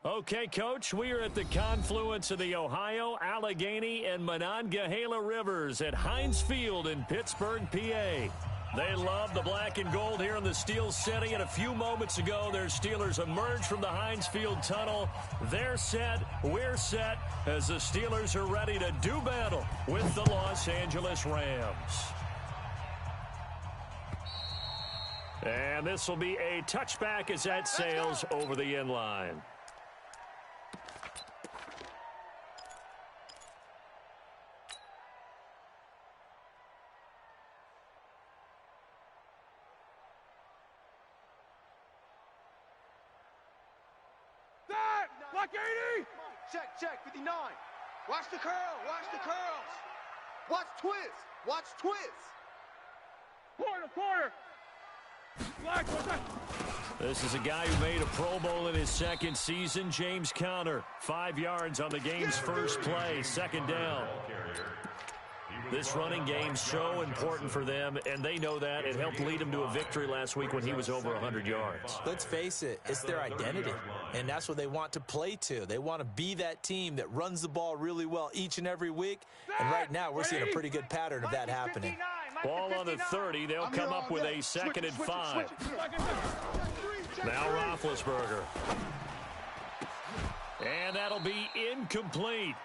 Okay, Coach, we are at the confluence of the Ohio, Allegheny, and Monongahela Rivers at Heinz Field in Pittsburgh, PA. They love the black and gold here in the Steel City, and a few moments ago, their Steelers emerged from the Heinz Field tunnel. They're set, we're set, as the Steelers are ready to do battle with the Los Angeles Rams. And this will be a touchback as that sails over the end line. Block 80! Check, 59. Watch the curl, watch the curls. Watch twist. Quarter. Black. This is a guy who made a Pro Bowl in his second season, James Conner. 5 yards on the game's first play, second down. This running game's so important for them, and they know that. It helped lead them to a victory last week when he was over 100 yards. Let's face it, it's their identity, and that's what they want to play to. They want to be that team that runs the ball really well each and every week, and right now we're seeing a pretty good pattern of that happening. Ball on the 30. They'll come up with a 2nd and 5. Now Roethlisberger. And that'll be incomplete.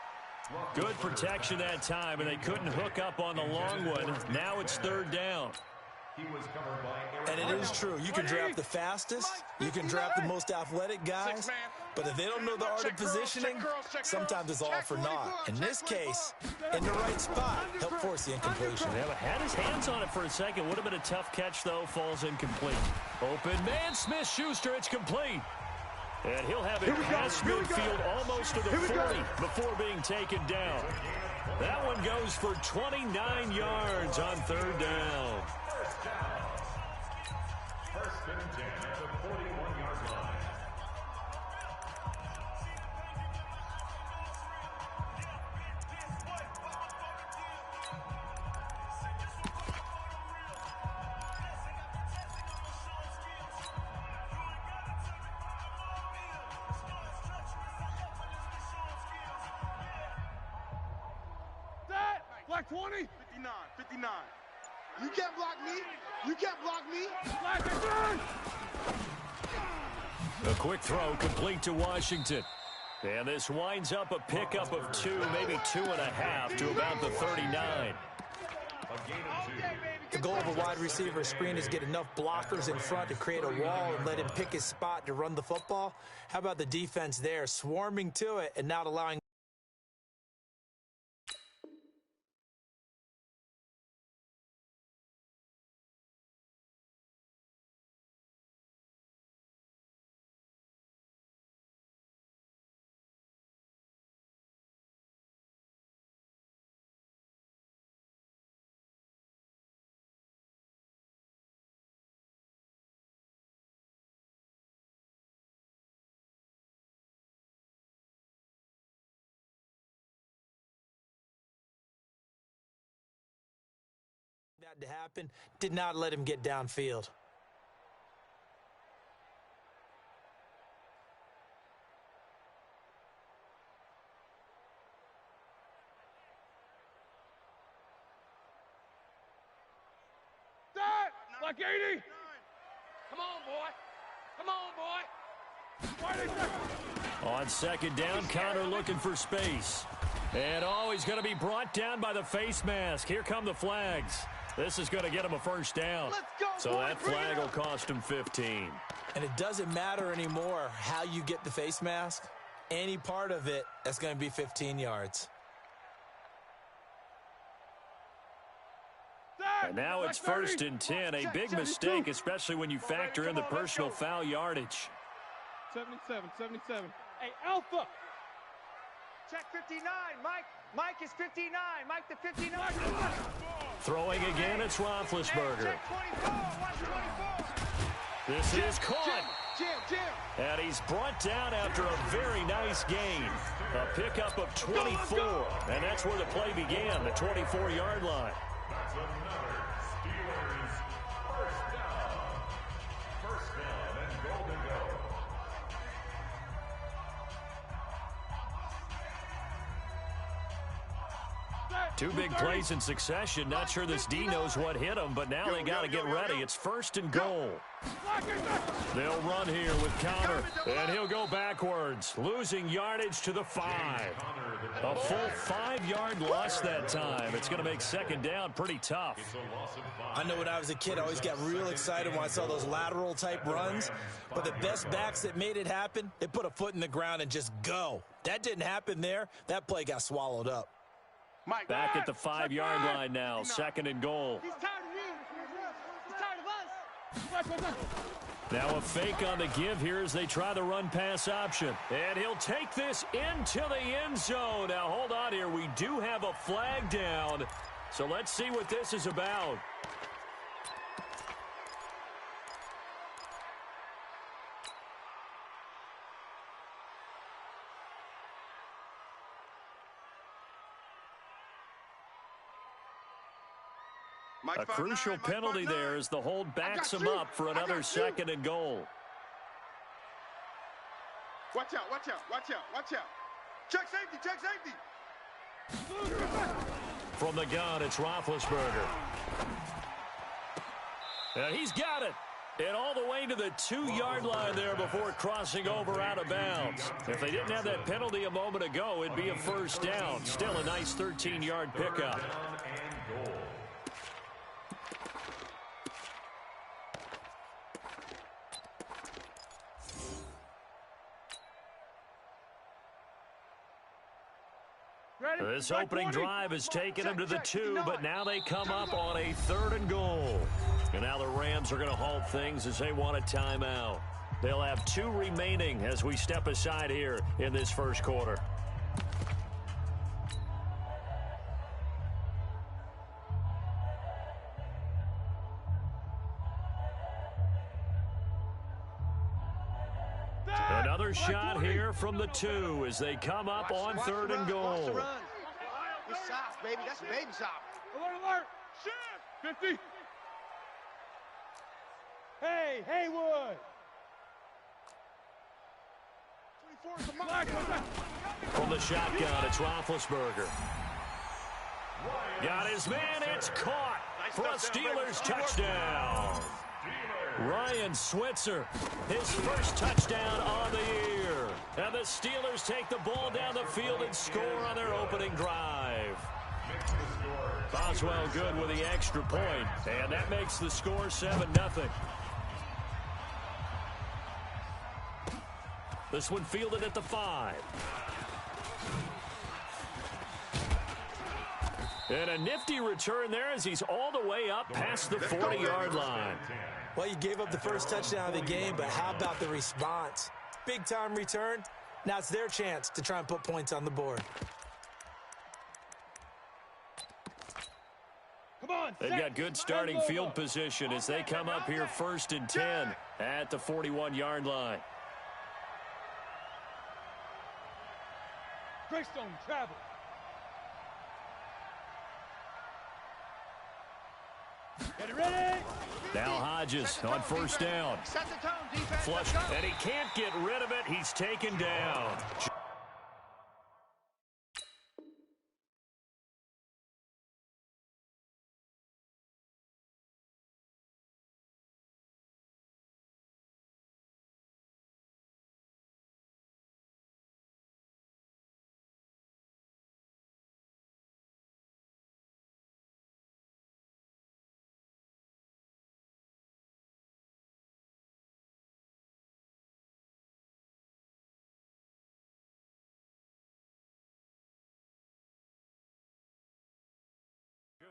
Good protection that time, and they couldn't hook up on the long one. Now it's 3rd down. And it is true. You can draft the fastest. You can draft the most athletic guys. But if they don't know the art of positioning, sometimes it's all for naught. In this case, in the right spot, help force the incompletion. Yeah, had his hands on it for a second. Would have been a tough catch, though. Falls incomplete. Open man, Smith-Schuster. It's complete. And he'll have it past midfield almost to the 40 before being taken down. That one goes for 29 yards on 3rd down. First and 10 at the 41-yard line. Black 20. 59. You can't block me. Black 10. A quick throw complete to Washington. And this winds up a pickup of 2, maybe 2.5 to about the 39. The goal of a wide receiver screen is get enough blockers in front to create a wall and let him pick his spot to run the football. How about the defense there, swarming to it and not allowing that to happen, did not let him get downfield. Black 80. Come on, boy. On 2nd down, Conner looking for space. And he's going to be brought down by the face mask. Here come the flags. This is going to get him a 1st down. So that flag will cost him 15. And it doesn't matter anymore how you get the face mask. Any part of it, that's going to be 15 yards. And now it's 1st and 10. A big mistake, especially when you factor in the personal foul yardage. 77. Hey, Alpha. Check 59. Mike is 59. Mike the 59. Throwing again, it's Roethlisberger. This is caught. And he's brought down after a very nice gain. A pickup of 24. And that's where the play began, the 24-yard line. That's another Steelers first down and goal to go. Two big plays in succession. Not sure this D knows what hit him, but now they got to get ready. It's 1st and goal. They'll run here with Connor, and he'll go backwards, losing yardage to the 5. A full 5-yard loss that time. It's going to make 2nd down pretty tough. I know when I was a kid, I always got real excited when I saw those lateral-type runs, but the best backs that made it happen, they put a foot in the ground and just go. That didn't happen there. That play got swallowed up. Back at the 5-yard line now, 2nd and goal. He's tired of you. He's tired of us. Now a fake on the give here as they try the run-pass option. And he'll take this into the end zone. Now, hold on here. We do have a flag down. So let's see what this is about. A crucial penalty there as the hold backs him up for another 2nd and goal. Watch out, watch out, watch out, watch out. Check safety, check safety. From the gun, it's Roethlisberger. And he's got it. And all the way to the 2-yard line there before crossing over out of bounds. If they didn't have that penalty a moment ago, it'd be a 1st down. Still a nice 13-yard pickup. This opening drive has taken them to the 2, but now they come up on a 3rd and goal. And now the Rams are going to halt things as they want a timeout. They'll have 2 remaining as we step aside here in this 1st quarter. Another shot here from the 2 as they come up on 3rd and goal. It's soft, baby. That's baby soft. Alert, alert. Shift. 50. Hey, Haywood. 24 is the mark. From the shotgun, it's Roethlisberger. Got his man. It's caught for a Steelers touchdown. Ryan Switzer, his first touchdown on the year. And the Steelers take the ball down the field and score on their opening drive. Boswell good with the extra point, and that makes the score 7-0. This one fielded at the 5. And a nifty return there as he's all the way up past the 40-yard line. Well, you gave up the first touchdown of the game, but how about the response? Big-time return. Now it's their chance to try and put points on the board. Come on. They've got good starting field position as they come up here 1st and 10 at the 41-yard line. Greystone travel. Get it ready. Now Hodges on 1st down. Set the tone, defense. Flush, and he can't get rid of it. He's taken down.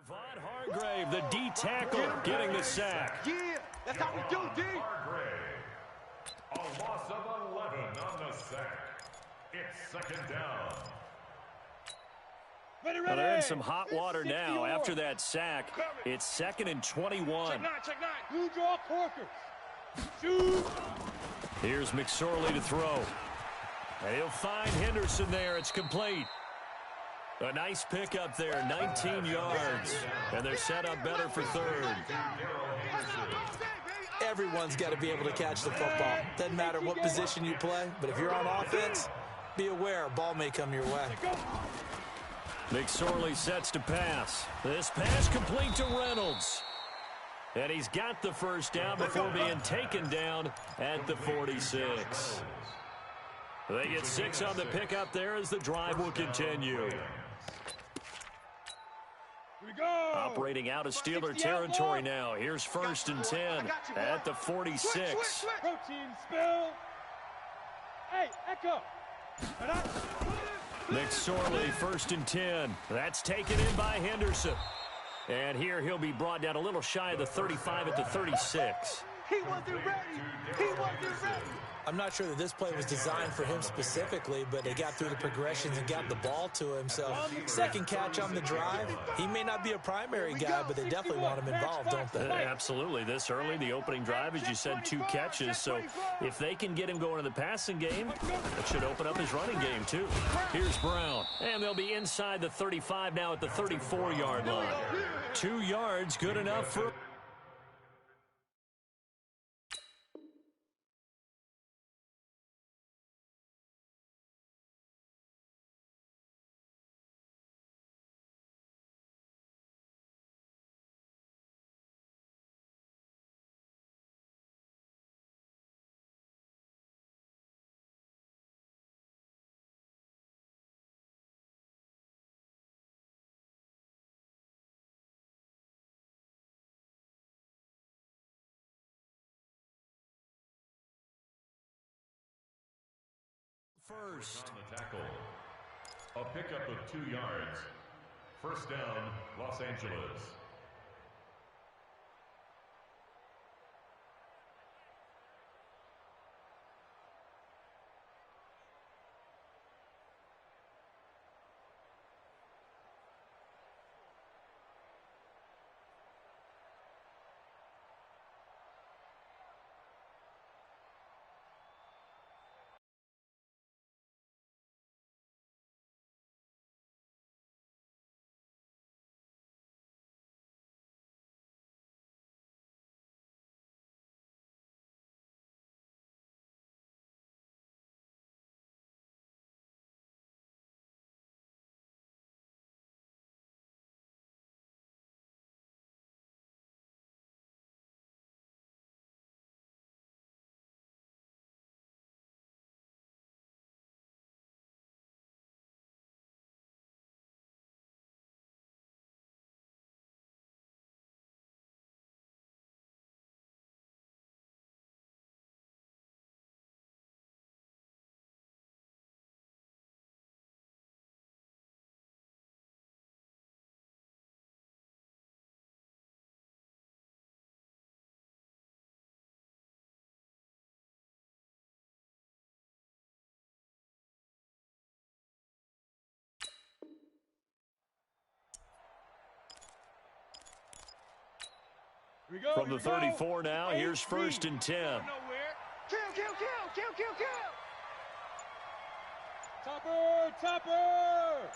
Von Hargrave, the D tackle, getting the sack. Yeah, that's how we do, D. Hargrave. A loss of 11 on the sack. It's 2nd down. Ready, Well, they're in some hot water now after that sack. It's 2nd and 21. Check 9, check 9. Blue draw Corker. Shoot. Here's McSorley to throw. And he'll find Henderson there. It's complete. A nice pickup there, 19 yards. And they're set up better for 3rd. Everyone's got to be able to catch the football. Doesn't matter what position you play, but if you're on offense, be aware a ball may come your way. McSorley sets to pass. This pass complete to Reynolds. And he's got the first down before being taken down at the 46. They get 6 on the pickup there as the drive will continue. Operating out of Steeler territory now. Here's 1st and 10 at the 46. Protein spill. Hey, Echo. McSorley, 1st and 10. That's taken in by Henderson. And here he'll be brought down a little shy of the 35 at the 36. He wasn't ready. He wasn't ready. I'm not sure that this play was designed for him specifically, but they got through the progressions and got the ball to him. So, second catch on the drive. He may not be a primary guy, but they definitely want him involved, don't they? Absolutely. This early, the opening drive, as you said, 2 catches. So, if they can get him going in the passing game, it should open up his running game, too. Here's Brown. And they'll be inside the 35 now at the 34-yard line. 2 yards, good enough for... First. On the tackle. A pickup of 2 yards. First down, Los Angeles. From the 34 now, here's 1st and 10. Kill, kill, kill, kill, kill, kill. Topper, Topper.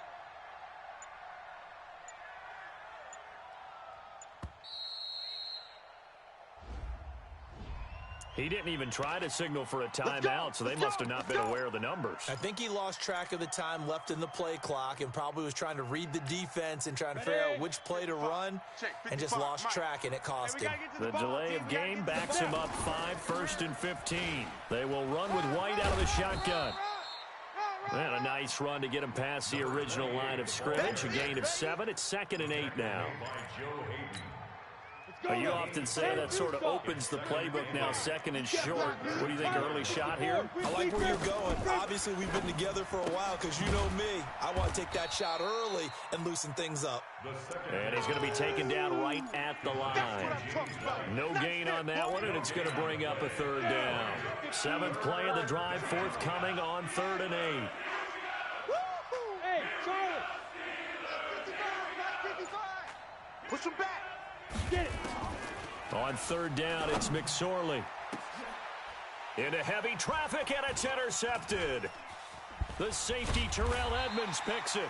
He didn't even try to signal for a timeout, so they must have not been aware of the numbers. I think he lost track of the time left in the play clock and probably was trying to read the defense and trying to figure out which play to run and just lost track, and it cost him. The delay of game backs him up 5, 1st and 15. They will run with White out of the shotgun. And a nice run to get him past the original line of scrimmage. A gain of 7. It's 2nd and 8 now. Well, you often say that sort of opens the playbook now, 2nd and short. What do you think, early shot here? I like where you're going. Obviously, we've been together for a while because you know me. I want to take that shot early and loosen things up. And he's going to be taken down right at the line. No gain on that one, and it's going to bring up a 3rd down. 7th play of the drive, forthcoming on 3rd and 8. Hey, Charlie. 55. Push him back. Get it. On 3rd down, it's McSorley. Into heavy traffic, and it's intercepted. The safety, Terrell Edmonds, picks it.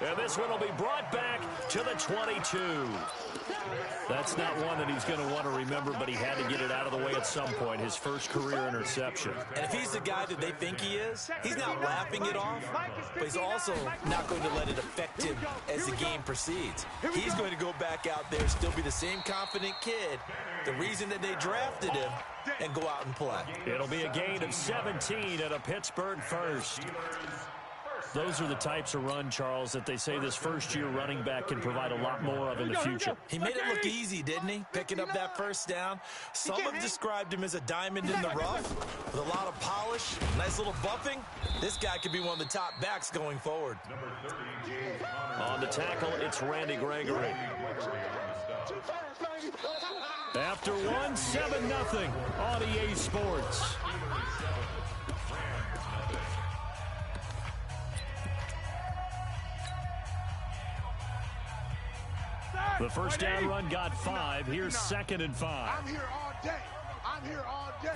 And this one will be brought back to the 22. That's not one that he's going to want to remember, but he had to get it out of the way at some point, his first career interception. And if he's the guy that they think he is, he's not laughing it off, but he's also not going to let it affect him as the game proceeds. He's going to go back out there, still be the same confident kid, the reason that they drafted him, and go out and play. It'll be a gain of 17 at a Pittsburgh first. Those are the types of run, Charles, that they say this first-year running back can provide a lot more of in the future. He made it look easy, didn't he? Picking up that first down. Some have described him as a diamond in the rough with a lot of polish, nice little buffing. This guy could be one of the top backs going forward. On the tackle, it's Randy Gregory. After one, 7-0 on EA Sports. The first down run got 5. Here's 2nd and 5. I'm here all day. I'm here all day.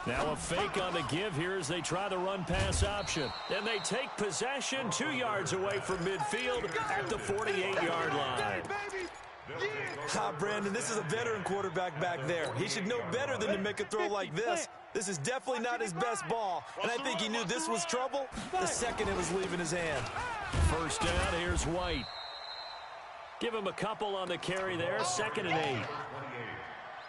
Now a fake on the give here as they try the run-pass option. And they take possession 2 yards away from midfield at the 48-yard line. Brandon, this is a veteran quarterback back there. He should know better than to make a throw like this. This is definitely not his best ball, and I think he knew this was trouble the second it was leaving his hand. First down, here's White. Give him a couple on the carry there, 2nd and 8.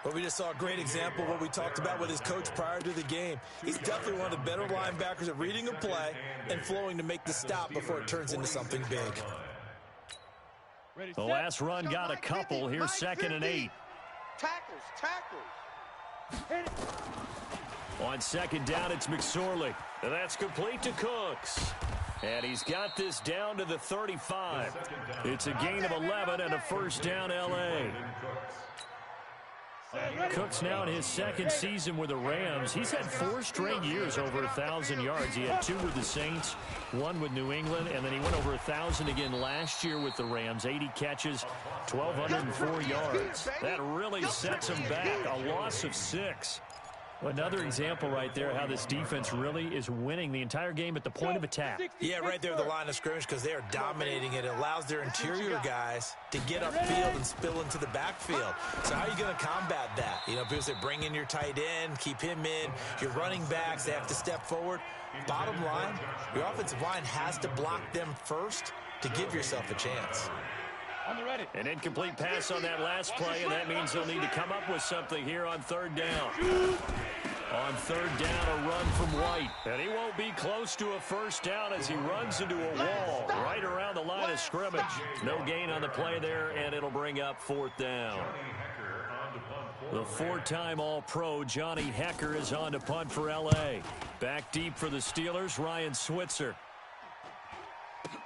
Well, we just saw a great example of what we talked about with his coach prior to the game. He's definitely one of the better linebackers at reading a play and flowing to make the stop before it turns into something big. The last run got a couple. Here's 2nd and 8. Tackles. On 2nd down, it's McSorley. And that's complete to Cooks. And he's got this down to the 35. It's a gain of 11 and a first down, L.A. Cooks now in his 2nd season with the Rams. He's had 4 straight years over 1,000 yards. He had 2 with the Saints, 1 with New England, and then he went over 1,000 again last year with the Rams. 80 catches, 1,204 yards. That really sets him back. A loss of 6. Another example right there how this defense really is winning the entire game at the point of attack. Yeah, right there at the line of scrimmage because they are dominating it. It allows their interior guys to get upfield and spill into the backfield. So how are you going to combat that? You know, people say bring in your tight end, keep him in. Your running backs, they have to step forward. Bottom line, your offensive line has to block them first to give yourself a chance. An incomplete pass on that last play, and that means they'll need to come up with something here on 3rd down. On 3rd down, a run from White. And he won't be close to a first down as he runs into a wall right around the line of scrimmage. No gain on the play there, and it'll bring up 4th down. The 4-time All-Pro Johnny Hecker is on to punt for L.A. Back deep for the Steelers, Ryan Switzer.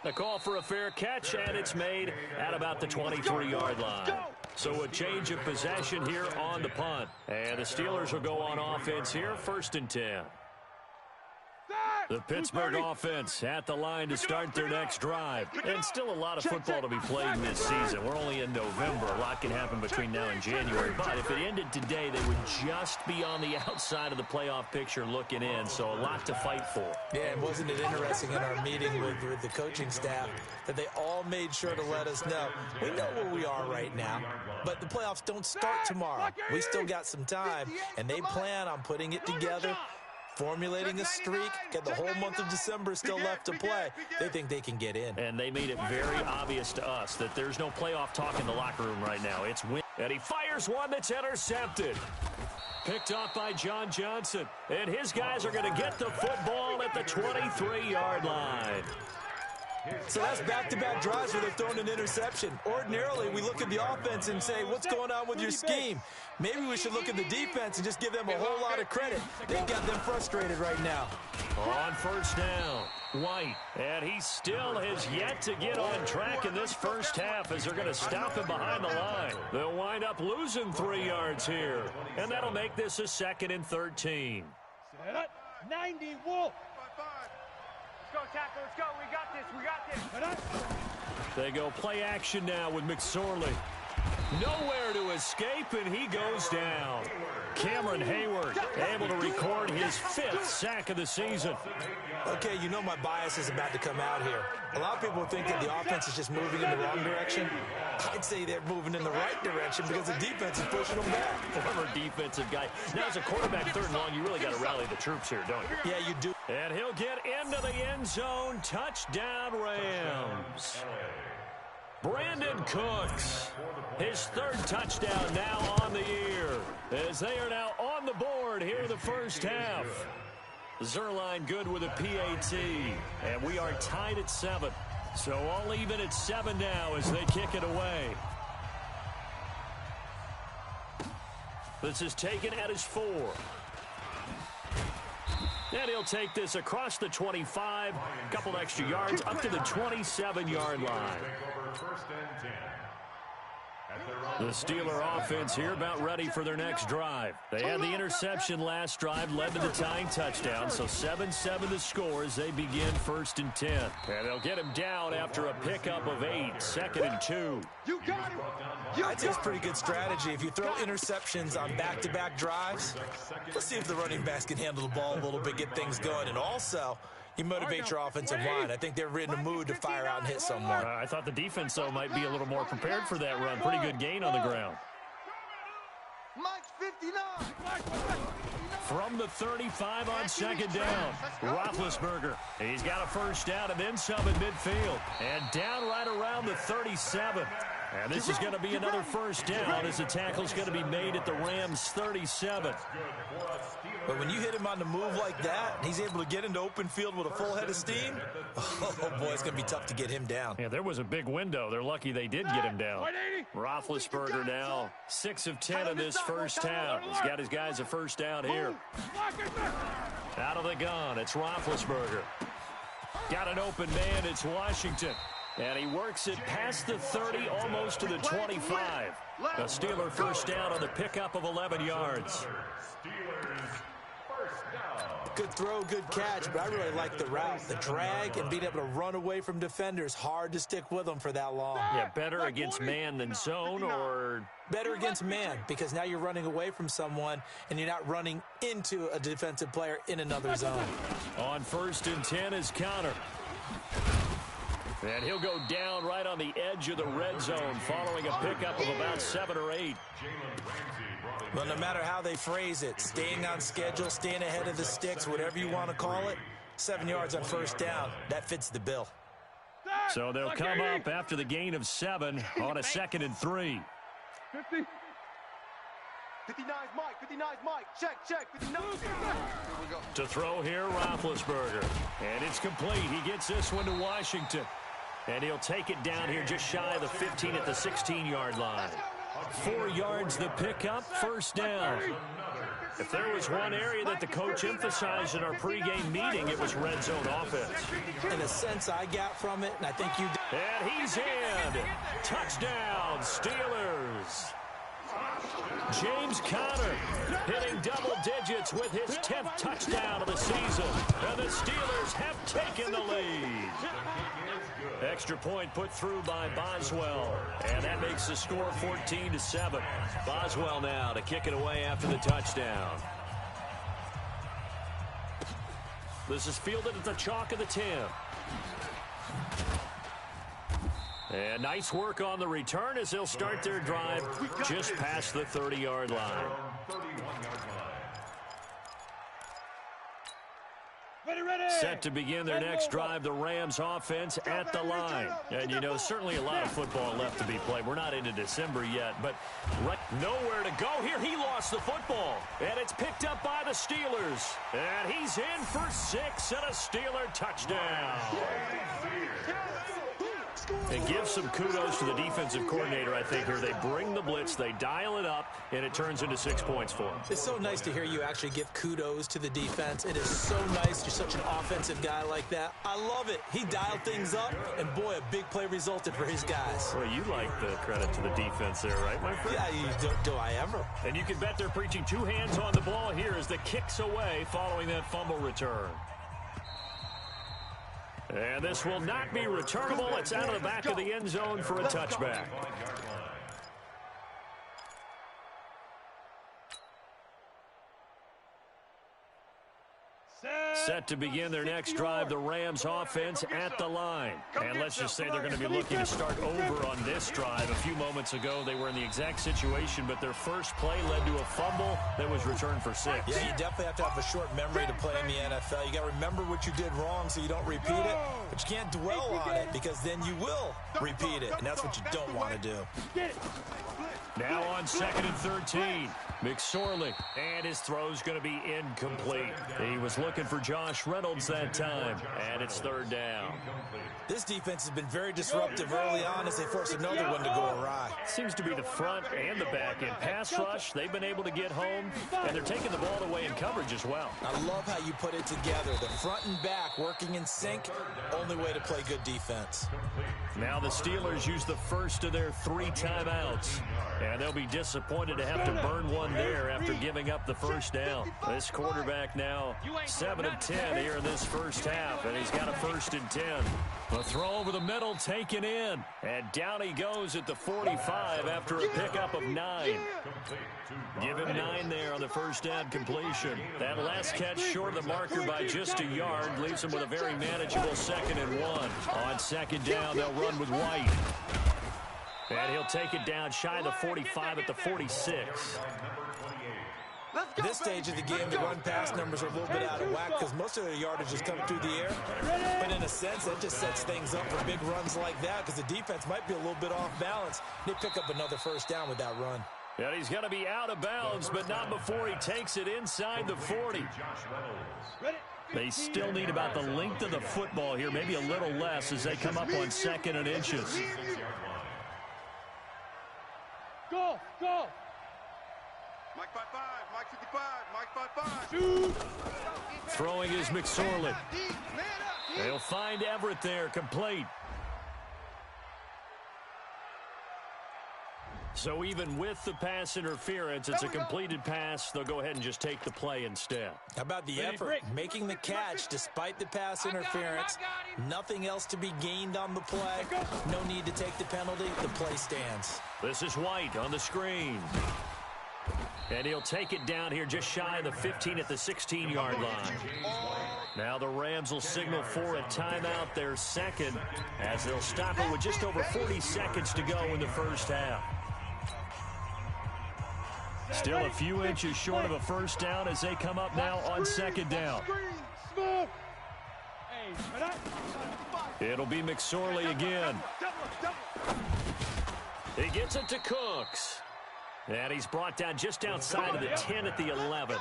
The call for a fair catch, and it's made at about the 23-yard line. So a change of possession here on the punt. And the Steelers will go on offense here, 1st and 10. The Pittsburgh offense at the line to start their next drive. And still a lot of football to be played in this season. We're only in November. A lot can happen between now and January. But if it ended today, they would just be on the outside of the playoff picture looking in. So a lot to fight for. Yeah, and wasn't it interesting in our meeting with the coaching staff that they all made sure to let us know. We know where we are right now, but the playoffs don't start tomorrow. We still got some time, and they plan on putting it together, formulating a streak, got the whole month of December still left to play. They think they can get in. And they made it very obvious to us that there's no playoff talk in the locker room right now. It's win. And he fires one that's intercepted. Picked off by John Johnson. And his guys are going to get the football at the 23-yard line. So that's back-to-back drives where they've thrown an interception. Ordinarily, we look at the offense and say, what's going on with your scheme? Maybe we should look at the defense and just give them a whole lot of credit. They've got them frustrated right now. On 1st down, White. And he still has yet to get on track in this first half as they're going to stop him behind the line. They'll wind up losing 3 yards here. And that'll make this a 2nd and 13. 90 Wolf. Let's go, tackle. Let's go. We got this. We got this. They go play action now with McSorley. Nowhere to escape, and he goes down. Cameron Hayward able to record his 5th sack of the season. Okay, you know my bias is about to come out here. A lot of people think that the offense is just moving in the wrong direction. I'd say they're moving in the right direction because the defense is pushing them back. Former defensive guy. Now, as a quarterback, 3rd and long, you really got to rally the troops here, don't you? Yeah, you do. And he'll get into the end zone. Touchdown, Rams. Brandon Cooks, his 3rd touchdown now on the year, as they are now on the board here in the first half. Zerline good with a PAT, and we are tied at 7. So all even at 7 now as they kick it away. This is taken at his 4. And he'll take this across the 25, a couple extra yards, up to the 27-yard line. The Steeler offense here about ready for their next drive. They had the interception last drive, led to the tying touchdown, so 7-7 the score as they begin 1st and 10. And they'll get him down after a pickup of 8, 2nd and 2. You got him. I'd say it's pretty good strategy. If you throw interceptions on back-to-back drives, let's see if the running backs can handle the ball a little bit, get things going. And also, you motivate your offensive line. I think they're in a mood to fire out and hit someone. I thought the defense, though, might be a little more prepared for that run. Pretty good gain on the ground. Mike's 59. From the 35 on 2nd down, Roethlisberger. He's got a 1st down and then some in midfield. And down right around the 37. And this is going to be another 1st down as the tackle's going to be made at the Rams' 37. But when you hit him on the move like that, and he's able to get into open field with a full head of steam, oh boy, it's going to be tough to get him down. Yeah, there was a big window. They're lucky they did get him down. Roethlisberger now 6 of 10 in this first half. He's got his guys a 1st down here. Out of the gun, it's Roethlisberger. Got an open man, it's Washington. And he works it past the 30, almost to the 25. A Steeler 1st down on the pickup of 11 yards. Good throw, good catch, but I really like the route. The drag and being able to run away from defenders. Hard to stick with them for that long. Yeah, better against man than zone, or better against man, because now you're running away from someone and you're not running into a defensive player in another zone. On 1st and 10 is Connor. And he'll go down right on the edge of the red zone following a pickup of about 7 or 8. Well, no matter how they phrase it, staying on schedule, staying ahead of the sticks, whatever you want to call it, 7 yards on 1st down, that fits the bill. So they'll come up after the gain of 7 on a 2nd and 3. 50. 59's Mike. 59's Mike. Check. 59. To throw here, Roethlisberger. And it's complete. He gets this one to Washington. And he'll take it down here just shy of the 15 at the 16-yard line. 4 yards the pickup, 1st down. If there was one area that the coach emphasized in our pregame meeting, it was red zone offense. In a sense I got from it, and I think you did. And he's in. Touchdown, Steelers. James Conner hitting double digits with his 10th touchdown of the season. And the Steelers have taken the lead. Extra point put through by Boswell. And that makes the score 14-7. Boswell now to kick it away after the touchdown. This is fielded at the chalk of the 10. And nice work on the return as they'll start their drive just past the 30-yard line. Set to begin their next drive, the Rams offense at the line. And, you know, certainly a lot of football left to be played. We're not into December yet, but nowhere to go here. He lost the football, and it's picked up by the Steelers. And he's in for 6 and a Steeler touchdown. And give some kudos to the defensive coordinator, I think, here. They bring the blitz, they dial it up, and it turns into 6 points for them. It's so nice to hear you actually give kudos to the defense. It is so nice. You're such an offensive guy like that. I love it. He dialed things up, and boy, a big play resulted for his guys. Well, you like the credit to the defense there, right, my friend? Yeah, do I ever? And you can bet they're preaching 2 hands on the ball here as the kick's away following that fumble return. And this will not be returnable. It's out of the back of the end zone for a touchback. Set to begin their next drive, the Rams offense at the line. And let's just say they're going to be looking to start over on this drive. A few moments ago, they were in the exact situation, but their first play led to a fumble that was returned for 6. Yeah, you definitely have to have a short memory to play in the NFL. You got to remember what you did wrong so you don't repeat it, but you can't dwell on it because then you will repeat it, and that's what you don't want to do. Now on 2nd and 13, McSorley, and his throw's going to be incomplete. He was looking for Josh Reynolds that time, and it's 3rd down. This defense has been very disruptive early on as they force another one to go awry. Seems to be the front and the back. In pass rush, they've been able to get home, and they're taking the ball away in coverage as well. I love how you put it together. The front and back working in sync, only way to play good defense. Now the Steelers use the first of their 3 timeouts, and they'll be disappointed to have to burn one there after giving up the first down. This quarterback now 7 of 10 here in this first half, and he's got a 1st and 10. A throw over the middle taken in, and down he goes at the 45 after a pickup of 9. Give him 9 there on the first down completion. That last catch short of the marker by just a yard leaves him with a very manageable 2nd and 1. On 2nd down, they'll run with White. And he'll take it down shy of the 45 at the 46. At this stage of the game, the run-pass numbers are a little bit out of whack because most of their yardage is coming through the air. But in a sense, that just sets things up for big runs like that because the defense might be a little bit off balance. They pick up another first down with that run. And he's going to be out of bounds, but not before he takes it inside the 40. They still need about the length of the football here, maybe a little less as they come up on 2nd and inches. Go, go. Mike 5-5, Mike 55, Mike 5-5. Throwing is McSorley. They'll find Everett there, complete. So even with the pass interference, it's a completed pass. They'll go ahead and just take the play instead. How about the effort? Making the catch despite the pass interference. Nothing else to be gained on the play. No need to take the penalty. The play stands. This is White on the screen. And he'll take it down here just shy of the 15 at the 16-yard line. Now the Rams will signal for a timeout, their 2nd, as they'll stop it with just over 40 seconds to go in the first half. Still a few inches short of a first down as they come up now on 2nd down. It'll be McSorley again. He gets it to Cooks. And he's brought down just outside of the 10 at the 11.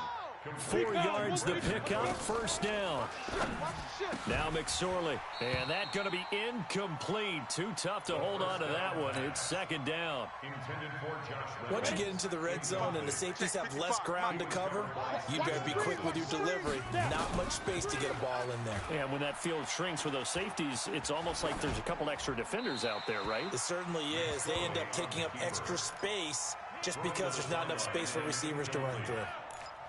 4 yards the pickup, first down. Now McSorley, and that going to be incomplete. Too tough to hold on to that one. It's 2nd down. Once you get into the red zone and the safeties have less ground to cover, you better be quick with your delivery. Not much space to get a ball in there. And when that field shrinks for those safeties, it's almost like there's a couple extra defenders out there, right? It certainly is. They end up taking up extra space just because there's not enough space for receivers to run through.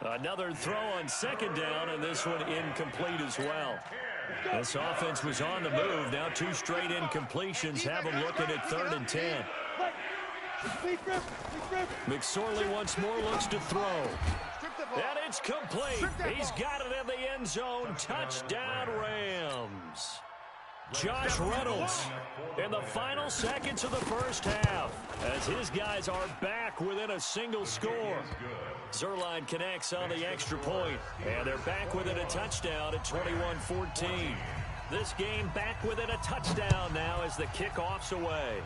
Another throw on 2nd down, and this one incomplete as well. This offense was on the move. Now 2 straight incompletions have them looking at 3rd and 10. McSorley once more looks to throw. And it's complete. He's got it in the end zone. Touchdown, Rams. Josh Reynolds in the final seconds of the first half as his guys are back within a single score. Zerline connects on the extra point, and they're back within a touchdown at 21-14. This game back within a touchdown now as the kickoff's away.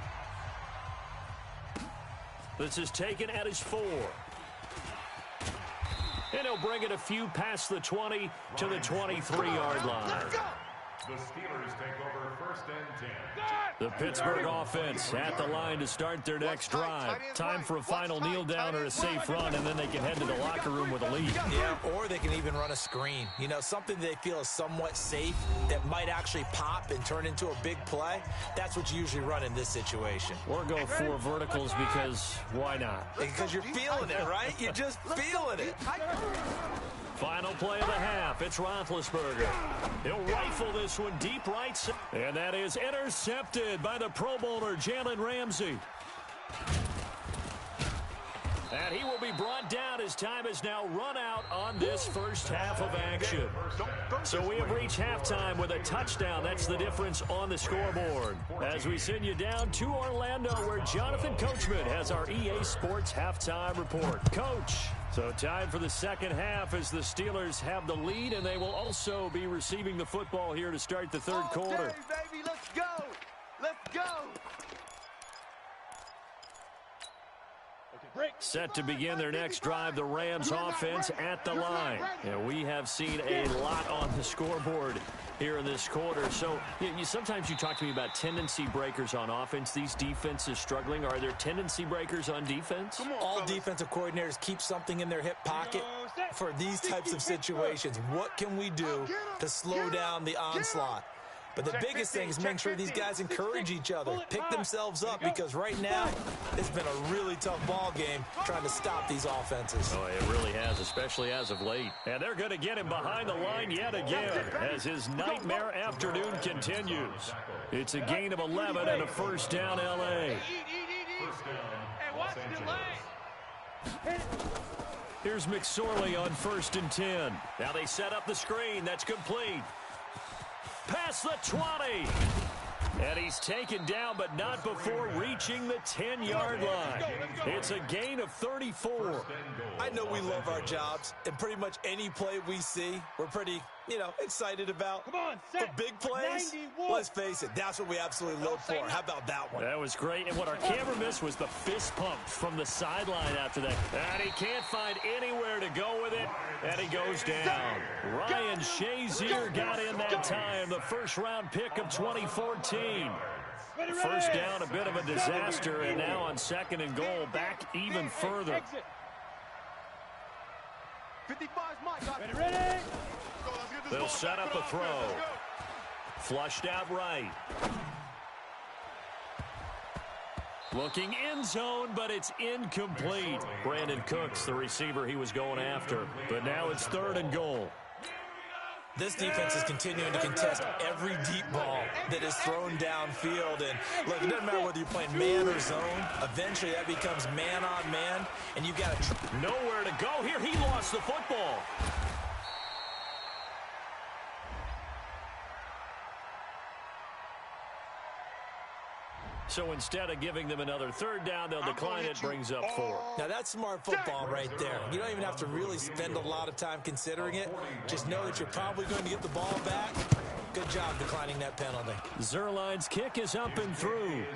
This is taken at his 4. And he'll bring it a few past the 20 to the 23-yard line. The Steelers take over 1st and 10. The Pittsburgh offense at the line to start their next drive. Time for a final kneel down or a safe run, and then they can head to the locker room with a lead. Yeah, or they can even run a screen. You know, something they feel is somewhat safe that might actually pop and turn into a big play. That's what you usually run in this situation. Or go 4 verticals because why not? Because you're feeling it, right? You're just feeling it. Final play of the half. It's Roethlisberger. He'll rifle this one deep right. And that is intercepted by the Pro Bowler, Jalen Ramsey. And he will be brought down as time has now run out on this first half of action. So we have reached halftime with a touchdown. That's the difference on the scoreboard. As we send you down to Orlando, where Jonathan Coachman has our EA Sports halftime report. Coach, so time for the second half as the Steelers have the lead, and they will also be receiving the football here to start the third quarter. Okay, baby, let's go. Let's go. Set to begin their next drive, the Rams offense at the line. And we have seen a lot on the scoreboard here in this quarter. So sometimes you talk to me about tendency breakers on offense. These defenses struggling. Are there tendency breakers on defense? All defensive coordinators keep something in their hip pocket for these types of situations. What can we do to slow down the onslaught? But the biggest thing is make sure these guys encourage each other, pick themselves up, because right now it's been a really tough ball game trying to stop these offenses. Oh, it really has, especially as of late. And they're going to get him behind the line yet again as his nightmare afternoon continues. It's a gain of 11 and a first down, L.A. Here's McSorley on 1st and 10. Now they set up the screen. That's complete. Past the 20. And he's taken down, but not before reaching the 10-yard line. It's a gain of 34. I know we love our jobs, and pretty much any play we see, we're pretty, excited about. Come on, for big plays, 91. Let's face it, that's what we absolutely live for. How about that one? That was great, and what our camera missed was the fist pump from the sideline after that. And he can't find anywhere to go with it, and he goes down. Ryan Shazier got in that time, the first-round pick of 2014. First down, a bit of a disaster, and now on 2nd and goal, back even further. 55's Mike. Ready? They'll set up a throw. Flushed out right. Looking end zone, but it's incomplete. Brandon Cooks, the receiver he was going after. But now it's 3rd and goal. This defense is continuing to contest every deep ball that is thrown downfield. And look, it doesn't matter whether you're playing man or zone. Eventually, that becomes man on man, and you've got to nowhere to go here. He lost the football. So instead of giving them another 3rd down, they'll decline it, brings up 4. Now, that's smart football right there. You don't even have to really spend a lot of time considering it. Just know that you're probably going to get the ball back. Good job declining that penalty. Zuerlein's kick is up and through.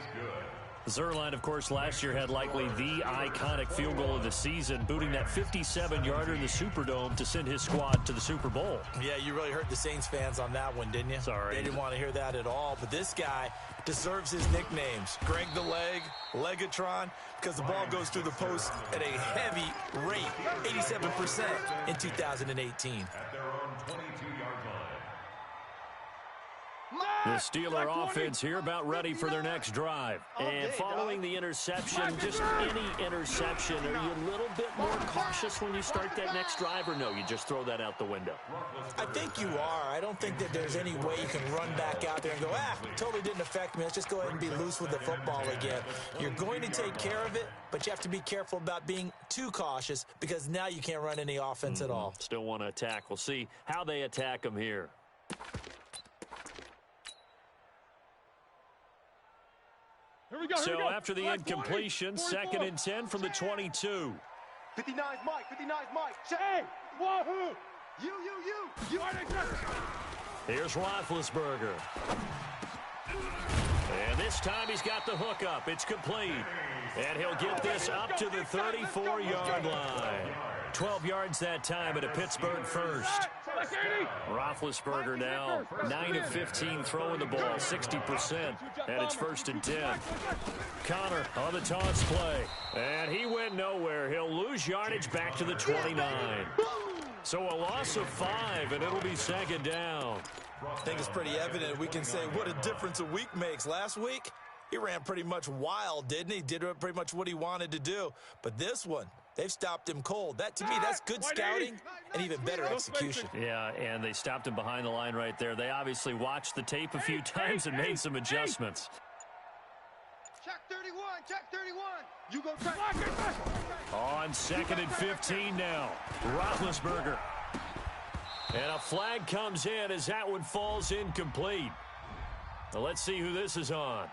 Zuerlein, of course, last year had likely the iconic field goal of the season, booting that 57-yarder in the Superdome to send his squad to the Super Bowl. Yeah, you really hurt the Saints fans on that one, didn't you? Sorry. They didn't want to hear that at all. But this guy deserves his nicknames. Greg the Leg, Legatron, because the ball goes through the post at a heavy rate, 87% in 2018. At their own 22-yard line. The Steeler offense here about ready for their next drive. And following the interception, just any interception, are you a little bit more cautious when you start that next drive, or no, you just throw that out the window? I think you are. I don't think that there's any way you can run back out there and go, totally didn't affect me. Let's just go ahead and be loose with the football again. You're going to take care of it, but you have to be careful about being too cautious because now you can't run any offense at all. Still want to attack. We'll see how they attack them here. So after the incompletion, 2nd and 10 from the 22. 59's Mike. 59's Mike. Check. Hey, wahoo! You. Here's Roethlisberger. And this time he's got the hook up. It's complete. And he'll get this up to the 34-yard line. 12 yards that time at a Pittsburgh first. Roethlisberger now 9 of 15 throwing the ball, 60%, and it's 1st and 10. Connor on the toss play, and he went nowhere. He'll lose yardage back to the 29. So a loss of 5, and it'll be 2nd down. I think it's pretty evident. We can say what a difference a week makes. Last week, he ran pretty much wild, didn't he? Did pretty much what he wanted to do. But this one, they've stopped him cold. That, to me, that's good scouting and even better execution. Yeah, and they stopped him behind the line right there. They obviously watched the tape a few times and made some adjustments. Check 31. 31, check 31. You go check. On 2nd and 15 now. Roethlisberger. And a flag comes in as that one falls incomplete. Well, let's see who this is on.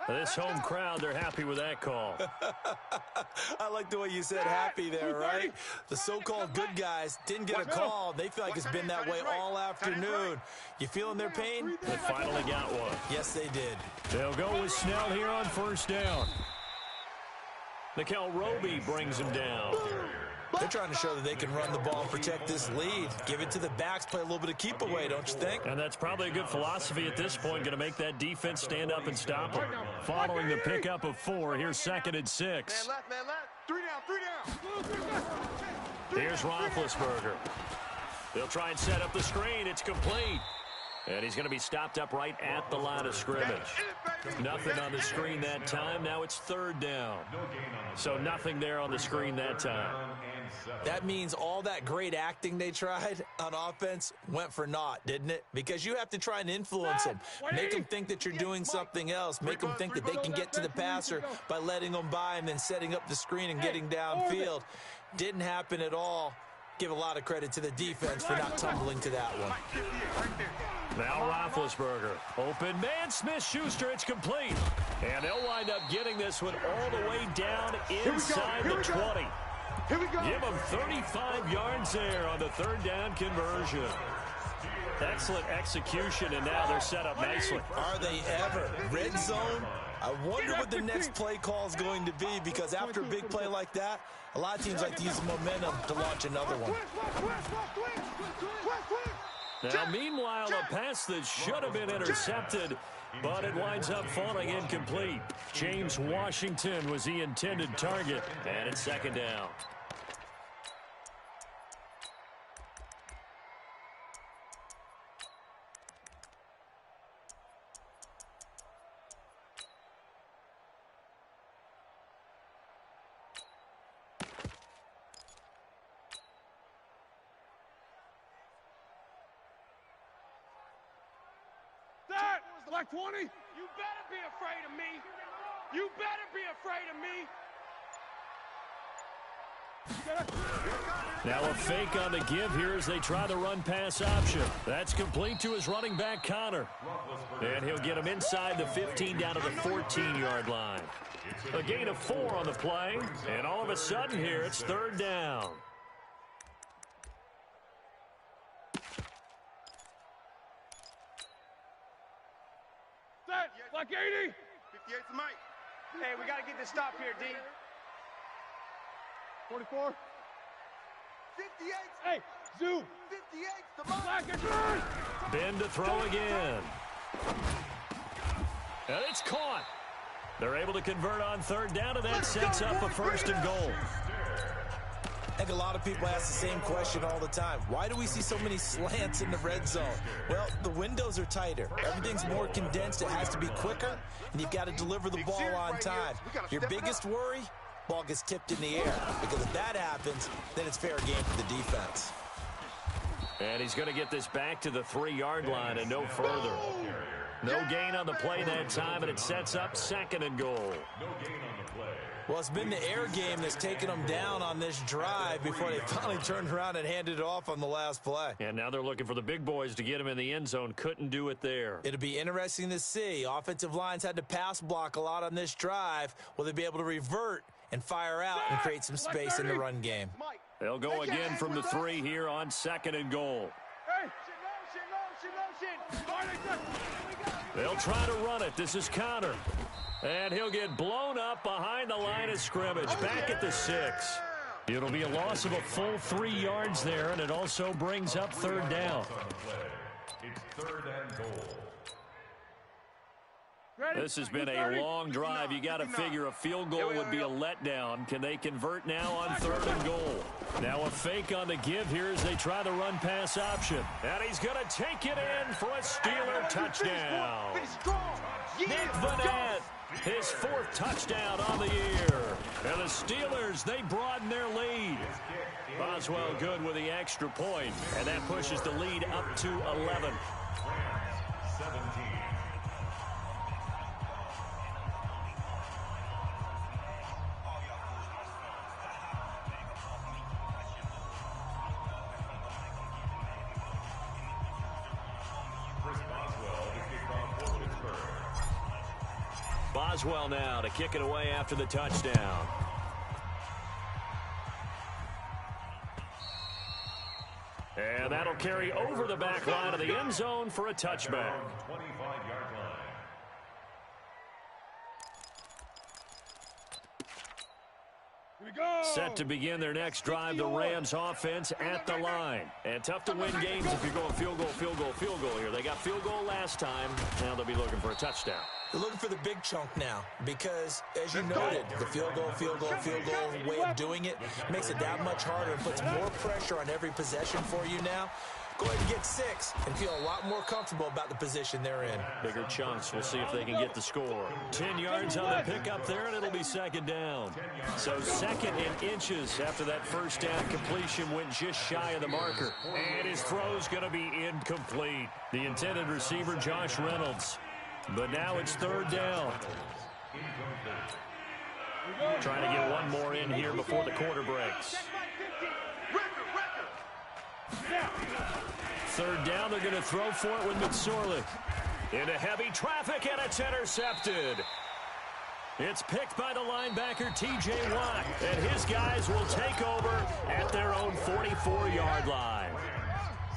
This home crowd, they're happy with that call. I like the way you said happy there, right? The so-called good guys didn't get a call. They feel like it's been that way all afternoon. You feeling their pain? They finally got one. Yes, they did. They'll go with Snell here on 1st down. Nickel Roby brings him down. They're trying to show that they can run the ball and protect this lead. Give it to the backs, play a little bit of keep away, don't you think? And that's probably a good philosophy at this point, going to make that defense stand up and stop them. Following the pickup of 4, here's 2nd and 6. Man left, man left. 3 down. Here's Roethlisberger. They'll try and set up the screen. It's complete. And he's going to be stopped up right at the line of scrimmage. Nothing on the screen that time. Now it's 3rd down. So nothing there on the screen that time. That means all that great acting they tried on offense went for naught, didn't it? Because you have to try and influence them. Make them think that you're doing something else. Make them think that they can get to the passer by letting them by and then setting up the screen and getting downfield. Didn't happen at all. Give a lot of credit to the defense for not tumbling to that one. Now Roethlisberger. Open man, Smith-Schuster. It's complete. And they'll wind up getting this one all the way down inside the 20. Here we go. Give them 35 yards there on the 3rd down conversion. Excellent execution, and now they're set up nicely. Are they ever? Red zone? I wonder what the next play call is going to be, because after a big play like that, a lot of teams like to use momentum to launch another one. Now, meanwhile, a pass that should have been intercepted, but it winds up falling incomplete. James Washington was the intended target, and it's 2nd down. Black 20. You better be afraid of me. You better be afraid of me. Now a fake on the give here as they try the run-pass option. That's complete to his running back, Connor. And he'll get him inside the 15 down to the 14-yard line. A gain of 4 on the play, and all of a sudden here it's 3rd down. Black 80. 58's the mic. Hey, we got to get this stop here, D. 44. 58's. Hey, zoom. 58's the mic. Black and turn. Ben to throw again. And it's caught. They're able to convert on 3rd down, and that sets up a 1st and goal. I think a lot of people ask the same question all the time. Why do we see so many slants in the red zone? Well, the windows are tighter. Everything's more condensed. It has to be quicker, and you've got to deliver the ball on time. Your biggest worry, ball gets tipped in the air. Because if that happens, then it's fair game for the defense. And he's going to get this back to the 3-yard line and no further. No gain on the play that time, and it sets up 2nd and goal. No gain on the play. Well, it's been the air game that's taken them down on this drive before they finally turned around and handed it off on the last play. And now they're looking for the big boys to get him in the end zone. Couldn't do it there. It'll be interesting to see. Offensive lines had to pass block a lot on this drive. Will they be able to revert and fire out and create some space in the run game? They'll go again from the 3 here on 2nd and goal. Hey. They'll try to run it. This is Connor. And he'll get blown up behind the line of scrimmage, back at the 6. It'll be a loss of a full 3 yards there, and it also brings up 3rd down. It's 3rd and goal. This has been a long drive. You got to figure a field goal would be a letdown. Can they convert now on 3rd and goal? Now a fake on the give here as they try the run-pass option. And he's going to take it in for a Steeler touchdown. Nick Vanette, his 4th touchdown on the year. And the Steelers, they broaden their lead. Boswell good with the extra point, and that pushes the lead up to 11. 17. Boswell now to kick it away after the touchdown. And that'll carry over the back line of the end zone for a touchback. 25-yard line. Set to begin their next drive, the Rams offense at the line. And tough to win games if you're going field goal, field goal, field goal here. They got field goal last time. Now they'll be looking for a touchdown. They're looking for the big chunk now because, as you noted, the field goal way of doing it makes it that much harder and puts more pressure on every possession for you now. Go ahead and get 6 and feel a lot more comfortable about the position they're in. Bigger chunks. We'll see if they can get the score. 10 yards on the pickup there, and it'll be second down. So second and inches after that first down completion went just shy of the marker. And his throw's going to be incomplete. The intended receiver, Josh Reynolds. But now it's third down. Trying to get one more in here before the quarter breaks. Third down, they're going to throw for it with McSorley. Into heavy traffic, and it's intercepted. It's picked by the linebacker, T.J. Watt, and his guys will take over at their own 44-yard line.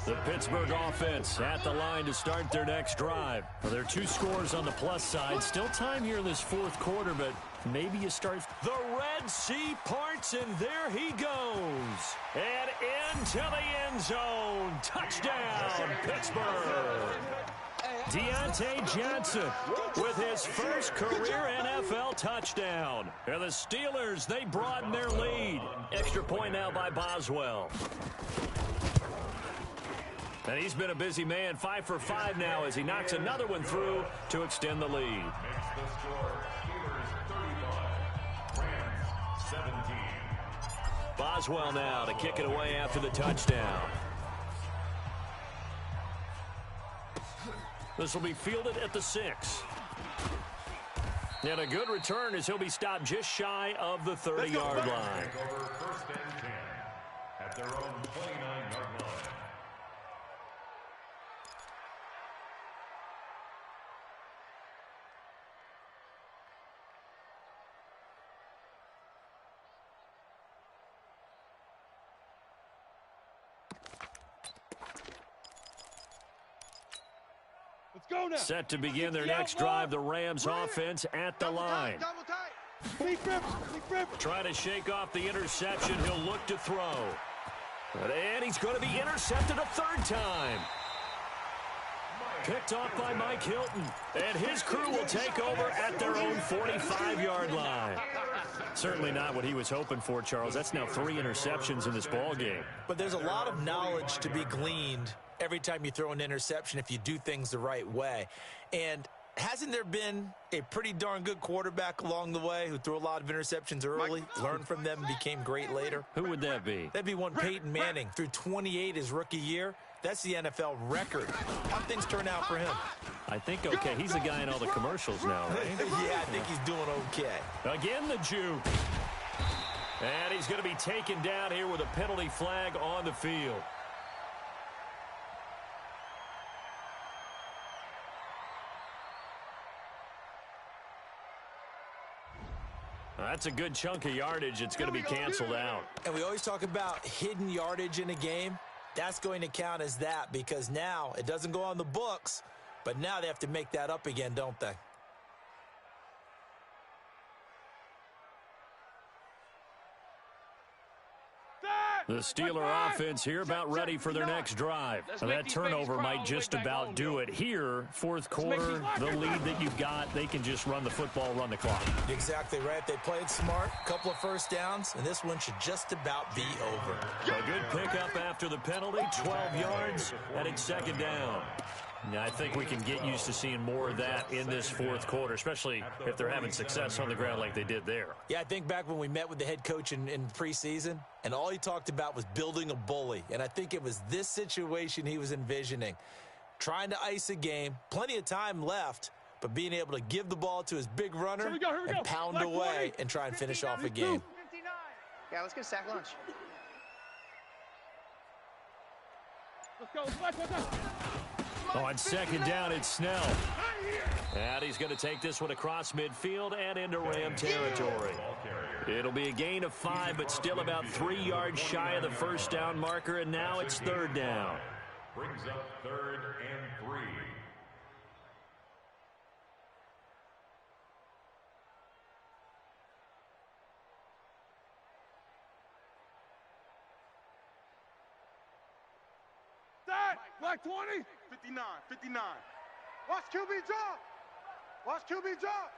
The Pittsburgh offense at the line to start their next drive. Well, there are 2 scores on the plus side. Still time here in this fourth quarter, but maybe you start. The Red Sea parts, and there he goes. And into the end zone. Touchdown, Pittsburgh. Deontay Johnson with his first career NFL touchdown. And the Steelers, they broaden their lead. Extra point now by Boswell. And he's been a busy man, 5 for 5 now as he knocks another one through to extend the lead. Makes the score Steelers 35, Rams 17. Boswell now to kick it away after the touchdown. This will be fielded at the 6. And a good return as he'll be stopped just shy of the 30-yard line. Take over first and 10 at their own 29-yard line. Go now. Set to begin their next drive, the Rams offense at the line. Try to shake off the interception. He'll look to throw. And he's going to be intercepted a third time. Picked off by Mike Hilton. And his crew will take over at their own 45-yard line. Certainly not what he was hoping for, Charles. That's now 3 interceptions in this ball game. But there's a lot of knowledge to be gleaned every time you throw an interception if you do things the right way. And hasn't there been a pretty darn good quarterback along the way who threw a lot of interceptions early, learned from them, and became great later? Who would that be? That'd be one Peyton Manning. Threw 28 his rookie year. That's the NFL record. How things turn out for him? I think okay. He's the guy in all the commercials now, right? Yeah, I think he's doing okay. Again, the juke. And he's going to be taken down here with a penalty flag on the field. That's a good chunk of yardage. It's going to be canceled out. And we always talk about hidden yardage in a game. That's going to count as that because now it doesn't go on the books, but now they have to make that up again, don't they? The Steeler offense here about ready for their next drive. And that turnover might just about do it. Here, fourth quarter, the lead that you've got, they can just run the football, run the clock. Exactly right. They played smart, couple of first downs, and this one should just about be over. A good pickup after the penalty, 12 yards, and it's second down. Now, I think we can get used to seeing more of that in this fourth quarter, especially if they're having success on the ground like they did there. Yeah, I think back when we met with the head coach in preseason, and all he talked about was building a bully. And I think it was this situation he was envisioning. Trying to ice a game, plenty of time left, but being able to give the ball to his big runner and pound away and try and finish off a game. Yeah, let's get a sack lunch. Let's go. On second down, it's Snell. And he's going to take this one across midfield and into Ram territory. It'll be a gain of 5, but still about 3 yards shy of the first down marker, and now it's third down. Brings up 3rd and 3. Black 20. 59, 59. Watch QB drop. Watch QB drop.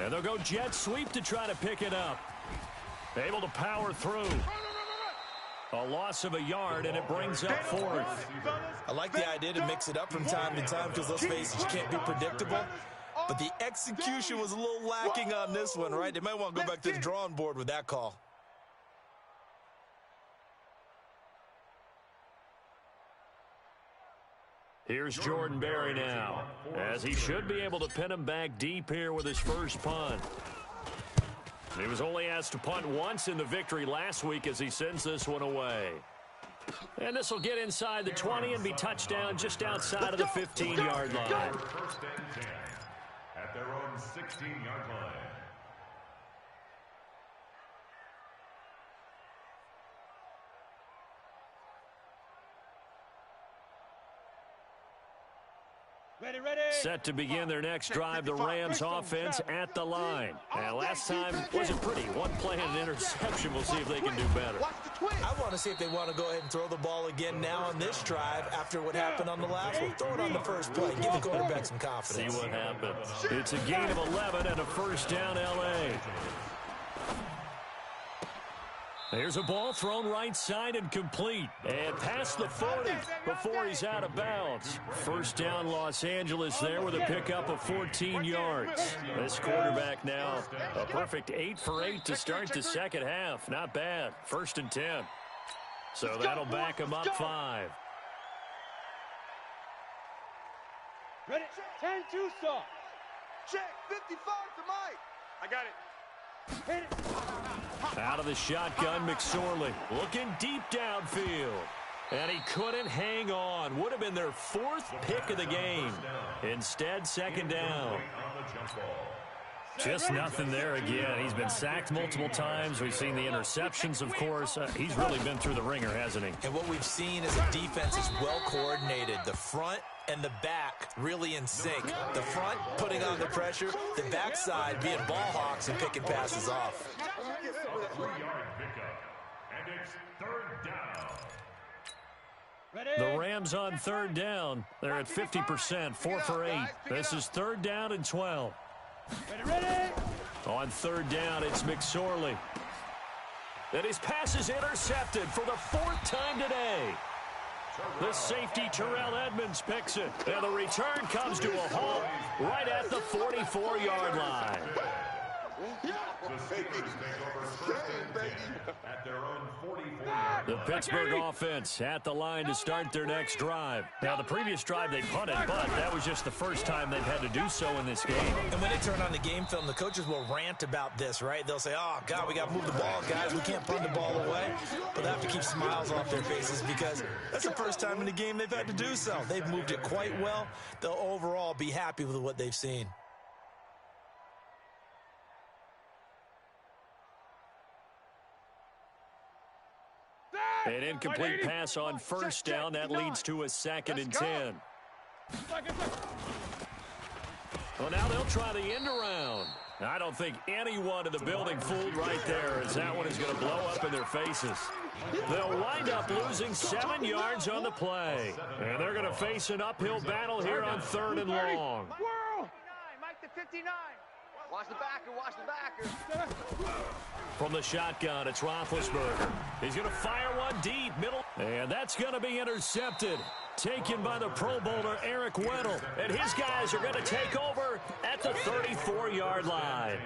And they'll go jet sweep to try to pick it up. Able to power through. A loss of a yard, and it brings up 4th. I like the idea to mix it up from time to time because, let's face it, you can't be predictable. But the execution was a little lacking on this one, right? They might want to go back to the drawing board with that call. Here's Jordan Berry now, as he should be able to pin him back deep here with his first punt. He was only asked to punt once in the victory last week as he sends this one away. And this will get inside the 20 and be touchdown just outside of the 15-yard line. First and 10 at their own 16-yard line. Set to begin their next drive, the Rams offense at the line. And last time wasn't pretty. One play and an interception. We'll see if they can do better. I want to see if they want to go ahead and throw the ball again now on this drive after what happened on the last one. Throw it on the first play. Give the quarterback some confidence. See what happens. It's a gain of 11 and a first down L.A. There's a ball thrown right side and complete. And past the 40 before he's out of bounds. First down Los Angeles there with a pickup of 14 yards. This quarterback now a perfect 8 for 8 to start the second half. Not bad. 1st and 10. So that'll back him up 5. Ready? 10-2 stop. Check 55 to Mike. I got it. Hit it. Out of the shotgun, McSorley looking deep downfield. And he couldn't hang on. Would have been their 4th pick of the game. Instead, second down. Just nothing there again. He's been sacked multiple times. We've seen the interceptions, of course. He's really been through the ringer, hasn't he? And what we've seen is a defense is well coordinated. The front and the back really in sync. The front putting on the pressure, the backside being ball hawks and picking passes off. A 3-yard pickup, and it's 3rd down. Ready? The Rams on 3rd down. They're at 50%, 4 for 8. This is 3rd down and 12. Ready? On 3rd down, it's McSorley. And his pass is intercepted for the 4th time today. The safety, Terrell Edmonds, picks it. And the return comes to a halt right at the 44-yard line. The Steelers take over 1st and 10 at their own 44-yard The line. Pittsburgh offense at the line to start their next drive. Now, the previous drive they punted, but that was just the first time they've had to do so in this game. And when they turn on the game film, the coaches will rant about this, right? They'll say, oh, God, we got to move the ball, guys. We can't punt the ball away. But they have to keep smiles off their faces because that's the first time in the game they've had to do so. They've moved it quite well. They'll overall be happy with what they've seen. An incomplete pass on 1st down. That leads to a 2nd and 10. Well, now they'll try the end around. I don't think anyone in the building fooled right there, as that one is going to blow up in their faces. They'll wind up losing 7 yards on the play. And they're going to face an uphill battle here on 3rd and long. Mike the 59. Watch the backer, watch the backer. From the shotgun, it's Roethlisberger. He's going to fire one deep, middle. And that's going to be intercepted. Taken by the Pro Bowler Eric Weddle. And his guys are going to take over at the 34-yard line.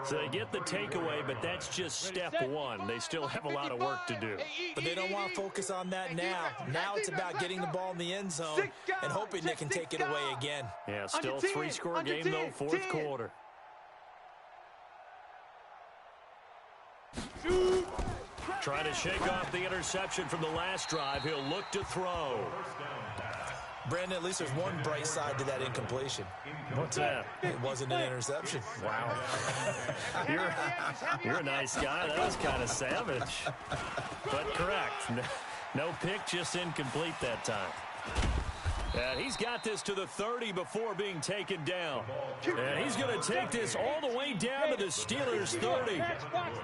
So they get the takeaway, but that's just step 1. They still have a lot of work to do. But they don't want to focus on that now. Now it's about getting the ball in the end zone and hoping they can take it away again. Yeah, still a 3-score game, though, 4th quarter. Trying to shake off the interception from the last drive. He'll look to throw. Brandon, at least there's one bright side to that incompletion. What's that? It wasn't an interception. Wow. You're a nice guy. That was kind of savage. But correct. No pick, just incomplete that time. And he's got this to the 30 before being taken down. And he's going to take this all the way down to the Steelers' 30.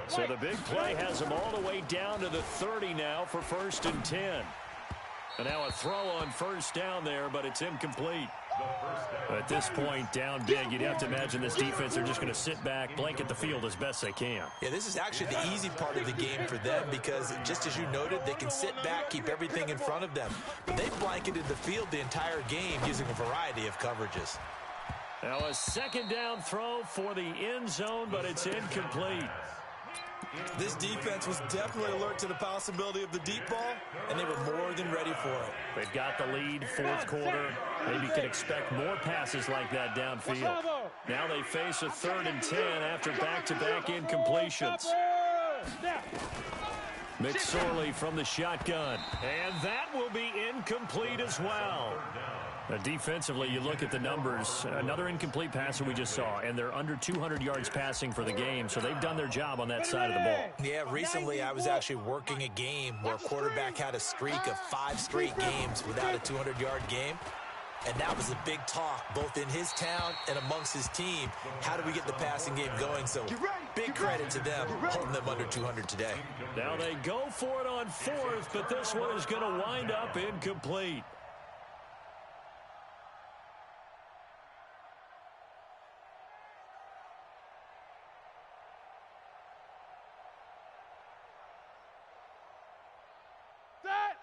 So the big play has him all the way down to the 30 now for 1st and 10. And now a throw on first down there, but it's incomplete. At this point, down big, you'd have to imagine this defense are just going to sit back, blanket the field as best they can. Yeah, this is actually the easy part of the game for them because, just as you noted, they can sit back, keep everything in front of them. But they've blanketed the field the entire game using a variety of coverages. Now a second down throw for the end zone, but it's incomplete. This defense was definitely alert to the possibility of the deep ball, and they were more than ready for it. They've got the lead, 4th quarter. Maybe you can expect more passes like that downfield. Now they face a 3rd and 10 after back-to-back incompletions. McSorley from the shotgun, and that will be incomplete as well. Defensively, you look at the numbers. Another incomplete passer we just saw, and they're under 200 yards passing for the game, so they've done their job on that side of the ball. Yeah, recently I was actually working a game where a quarterback had a streak of 5 straight games without a 200-yard game, and that was a big talk, both in his town and amongst his team. How do we get the passing game going? So big credit to them, holding them under 200 today. Now they go for it on 4th, but this one is going to wind up incomplete.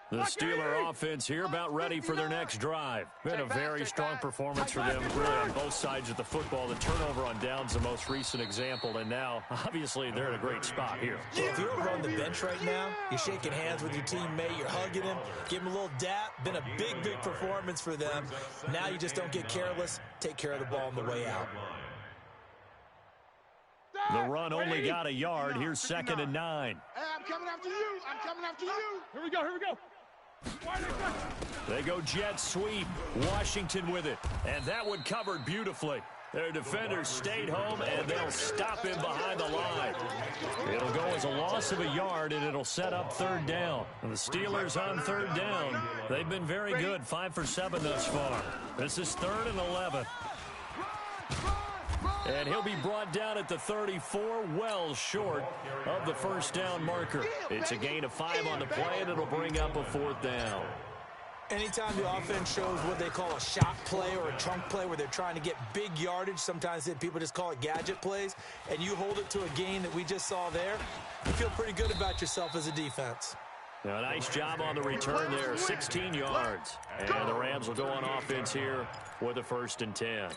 The Steeler offense here about ready for their next drive. Been a very strong performance for them, really, on both sides of the football. The turnover on downs the most recent example, and now, obviously, they're in a great spot here. Yeah, if you're over on the bench right now, you're shaking hands with your teammate, you're hugging him, give him a little dap. Been a big, big performance for them. Now you just don't get careless. Take care of the ball on the way out. The run only got a yard. Here's 2nd and 9. Hey, I'm coming after you. I'm coming after you. Here we go, here we go. They go jet sweep. Washington with it. And that one covered beautifully. Their defenders stayed home, and they'll stop him behind the line. It'll go as a loss of a yard, and it'll set up 3rd down. And the Steelers on 3rd down. They've been very good, 5 for 7 thus far. This is 3rd and 11. And he'll be brought down at the 34, well short of the 1st down marker. It's a gain of 5 on the play, and it'll bring up a 4th down. Anytime the offense shows what they call a shot play or a chunk play where they're trying to get big yardage, sometimes people just call it gadget plays, and you hold it to a gain that we just saw there, you feel pretty good about yourself as a defense. Now, a nice job on the return there, 16 yards. And the Rams will go on offense here with a 1st and 10.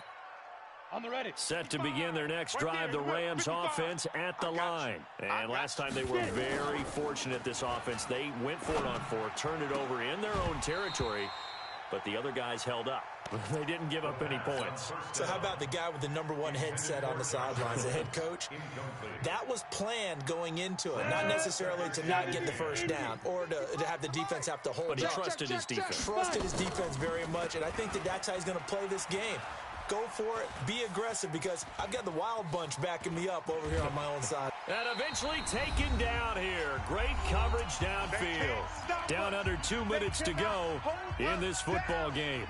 On the ready. Set to begin their next drive, the Rams offense at the line. And last time they were very fortunate, this offense. They went for it on 4, turned it over in their own territory, but the other guys held up. They didn't give up any points. So how about the guy with the #1 headset on the sidelines, the head coach? That was planned going into it, not necessarily to not get the 1st down or to have the defense have to hold But he up. trusted his defense. Trusted his defense very much, and I think that's how he's going to play this game. Go for it. Be aggressive because I've got the Wild Bunch backing me up over here on my own side. And eventually taken down here. Great coverage downfield. Down under 2 minutes to go in this football game.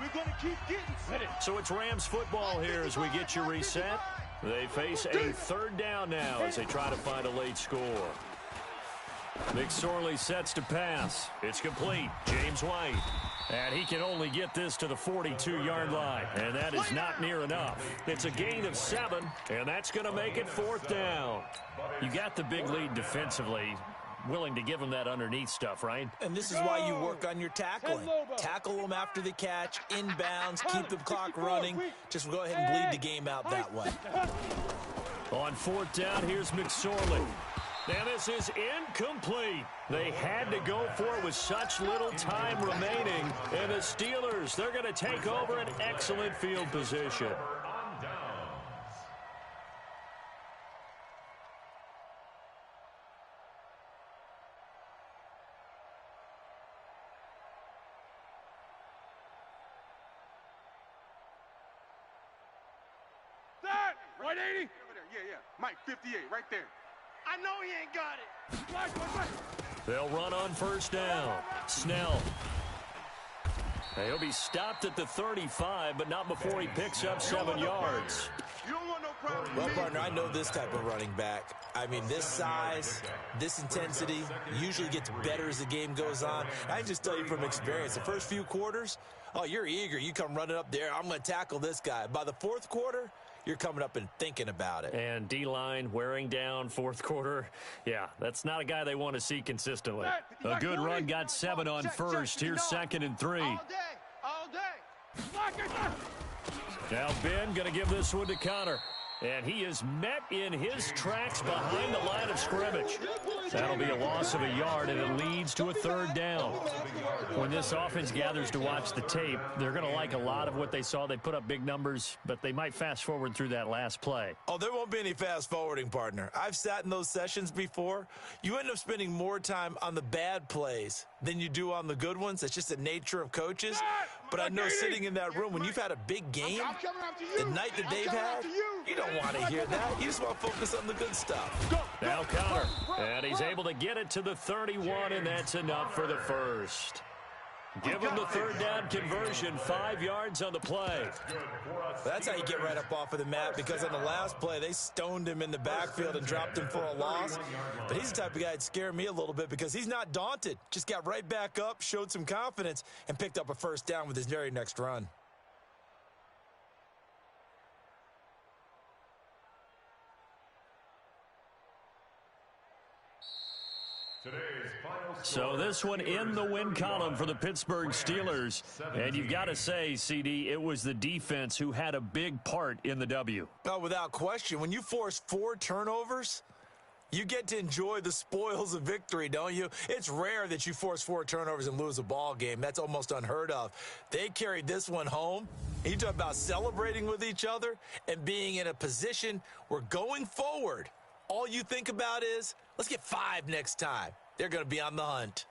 So it's Rams football here as we get you reset. They face a 3rd down now as they try to find a late score. McSorley sets to pass. It's complete. James White. And he can only get this to the 42-yard line. And that is not near enough. It's a gain of 7, and that's going to make it 4th down. You got the big lead defensively. Willing to give them that underneath stuff, right? And this is why you work on your tackling. Tackle them after the catch, inbounds, keep the clock running. Just go ahead and bleed the game out that way. On 4th down, here's McSorley. And this is incomplete. They had to go for it with such little time remaining. And the Steelers, they're going to take over an excellent field position. 180. Yeah. Mike, 58, right there. I know he ain't got it. Mike. They'll run on first down. Snell. He'll be stopped at the 35, but not before he picks up 7 yards. You don't want no problem. Well, partner, I know this type of running back. I mean, this size, this intensity usually gets better as the game goes on. I can just tell you from experience, the first few quarters, oh, you're eager. You come running up there, I'm going to tackle this guy. By the fourth quarter, you're coming up and thinking about it. And D-line wearing down fourth quarter. Yeah, that's not a guy they want to see consistently. A good run got 7 on first. Here's 2nd and 3. All day. Now Ben going to give this one to Connor. And he is met in his tracks behind the line of scrimmage. That'll be a loss of a yard, and it leads to a 3rd down. When this offense gathers to watch the tape, they're going to like a lot of what they saw. They put up big numbers, but they might fast forward through that last play. Oh, there won't be any fast forwarding, partner. I've sat in those sessions before. You end up spending more time on the bad plays than you do on the good ones. It's just the nature of coaches. But I know sitting in that room, when you've had a big game, the night that they've had, you don't want to hear that. You just want to focus on the good stuff. Now Connor, and he's able to get it to the 31, and that's enough for the first. Give him the 3rd down conversion, 5 yards on the play. That's how you get right up off of the mat, because on the last play, they stoned him in the backfield and dropped him for a loss. But he's the type of guy that'd scare me a little bit because he's not daunted. Just got right back up, showed some confidence, and picked up a 1st down with his very next run. So this one in the win column for the Pittsburgh Steelers. And you've got to say, CD, it was the defense who had a big part in the W. Oh, without question. When you force 4 turnovers, you get to enjoy the spoils of victory, don't you? It's rare that you force 4 turnovers and lose a ball game. That's almost unheard of. They carried this one home. You talk about celebrating with each other and being in a position where going forward, all you think about is, let's get 5 next time. They're going to be on the hunt.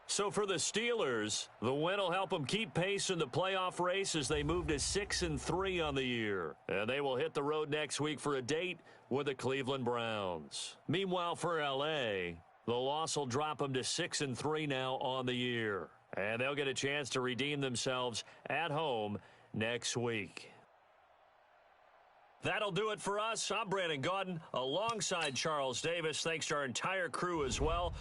So for the Steelers, the win will help them keep pace in the playoff race as they move to 6-3 on the year. And they will hit the road next week for a date with the Cleveland Browns. Meanwhile, for L.A., the loss will drop them to 6-3 now on the year. And they'll get a chance to redeem themselves at home next week. That'll do it for us. I'm Brandon Gaudin alongside Charles Davis. Thanks to our entire crew as well.